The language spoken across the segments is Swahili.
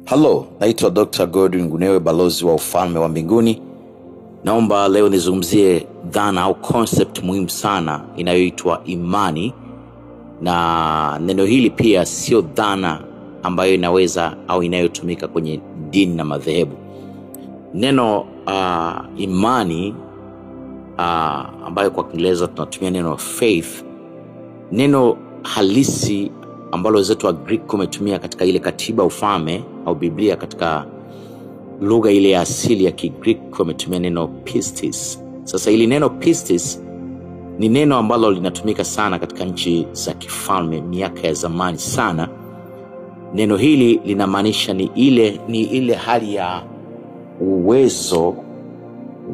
Hello, naitwa Dr. Godwin Gunewe, balozi wa ufalme wa mbinguni. Naomba leo nizungumzie dhana au concept muhimu sana inayoitwa imani. Na neno hili pia sio dhana ambayo inaweza au inayotumika kwenye dini na madhehebu. Neno imani ambayo kwa Kiingereza tunatumia neno faith, neno halisi ambalo wenzetu wa Greek wametumia katika ile katiba ufalme au Biblia, katika lugha ile ya asili ya Kigreek wametumia neno pistis. Sasa hili neno pistis ni neno ambalo linatumika sana katika nchi za kifalme miaka ya zamani sana. Neno hili linamaanisha ni ile hali ya uwezo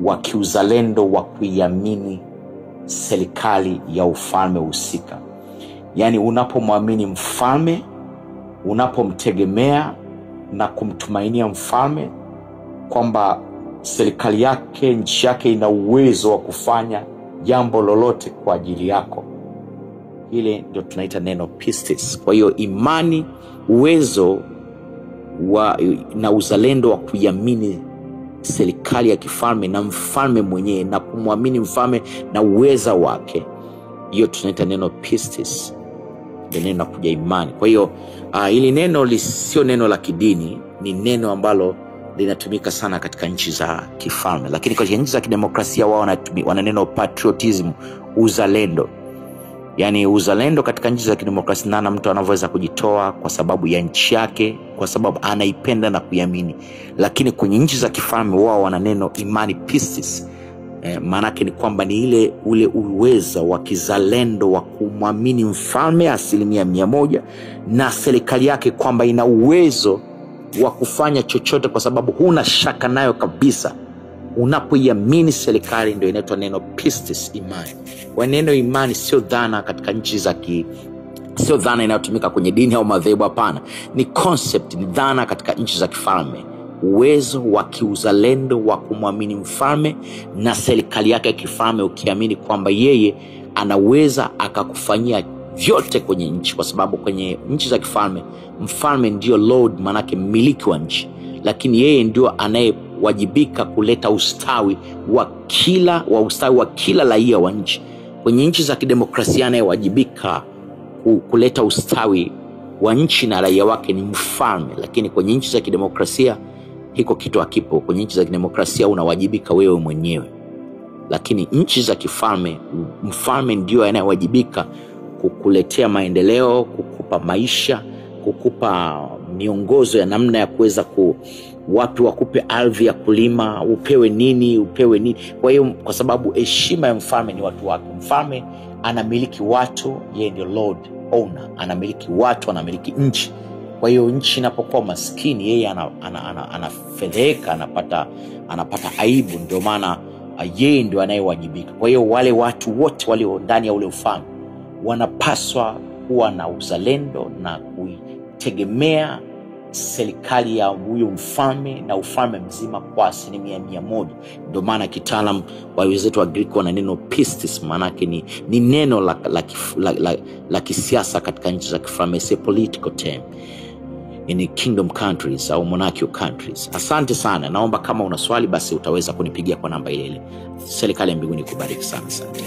wa kiuzalendo wa kuiamini serikali ya ufalme husika. Yani unapomwamini mfalme, unapomtegemea na kumtumainia mfalme kwamba serikali yake, nchi yake ina uwezo wa kufanya jambo lolote kwa ajili yako, ile ndio tunaita neno pistis. Kwa hiyo imani, uwezo na uzalendo wa kuiamini serikali ya kifalme na mfalme mwenyewe na kumwamini mfalme na uweza wake, hiyo tunaita neno pistis. Ndio neno kuja imani. Kwa hiyo hili neno sio neno la kidini, ni neno ambalo linatumika sana katika nchi za kifalme. Lakini kwa nchi za kidemokrasia wao wana neno patriotism, uzalendo. Yani uzalendo katika nchi za kidemokrasia, na mtu anaweza kujitoa kwa sababu ya nchi yake, kwa sababu anaipenda na kuiamini. Lakini kwenye nchi za kifalme wao wana neno imani pistis. Maana yake ni kwamba ni ule uwezo wa kizalendo wa kumwamini mfalme 100% na serikali yake kwamba ina uwezo wa kufanya chochote, kwa sababu huna shaka nayo kabisa. Unapoiamini serikali, ndio inaitwa neno pistis, imani. Kwa neno imani sio dhana katika nchi za sio dhana inayotumika kwenye dini au madhehebu, hapana. Ni concept, ni dhana katika nchi za kifalme. Uwezo wa kiuzalendo wa kumwamini mfalme na serikali yake ya kifalme, ukiamini kwamba yeye anaweza akakufanyia vyote kwenye nchi, kwa sababu kwenye nchi za kifalme mfalme ndio lord, manake mmiliki wa nchi, lakini yeye ndio anayewajibika kuleta ustawi wa kila raia wa nchi. Kwenye nchi za kidemokrasia anayewajibika kuleta ustawi wa nchi na raia wake ni mfalme, lakini kwenye nchi za kidemokrasia hiko kitu hakipo. Kwenye nchi za kidemokrasia unawajibika wewe mwenyewe, lakini nchi za kifalme mfalme ndio anayewajibika kukuletea maendeleo, kukupa maisha, kukupa miongozo ya namna ya kuweza wapi wakupe ardhi ya kulima, upewe nini. Kwa hiyo kwa sababu heshima ya mfalme ni watu wake. Mfalme anamiliki watu, yeye ndio lord owner, anamiliki watu, anamiliki nchi. Kwa hiyo nchi inapokuwa maskini, yeye anafedheka, anapata aibu. Ndio maana yeye ndio anayewajibika. Kwa hiyo wale watu wote walio ndani ya ule ufalme wanapaswa kuwa na uzalendo na kuitegemea serikali ya huyo mfalme na ufalme mzima kwa 100%. Ndio maana kitaalam wa wenzetu wa Greek wana neno pistis, maana yake ni neno la kisiasa katika nchi za kifalme, a political term in kingdom countries au monarchical countries. Asante sana. Naomba kama una swali basi utaweza kunipigia kwa namba ile. Serikali ya mbinguni kubariki sana. Asante.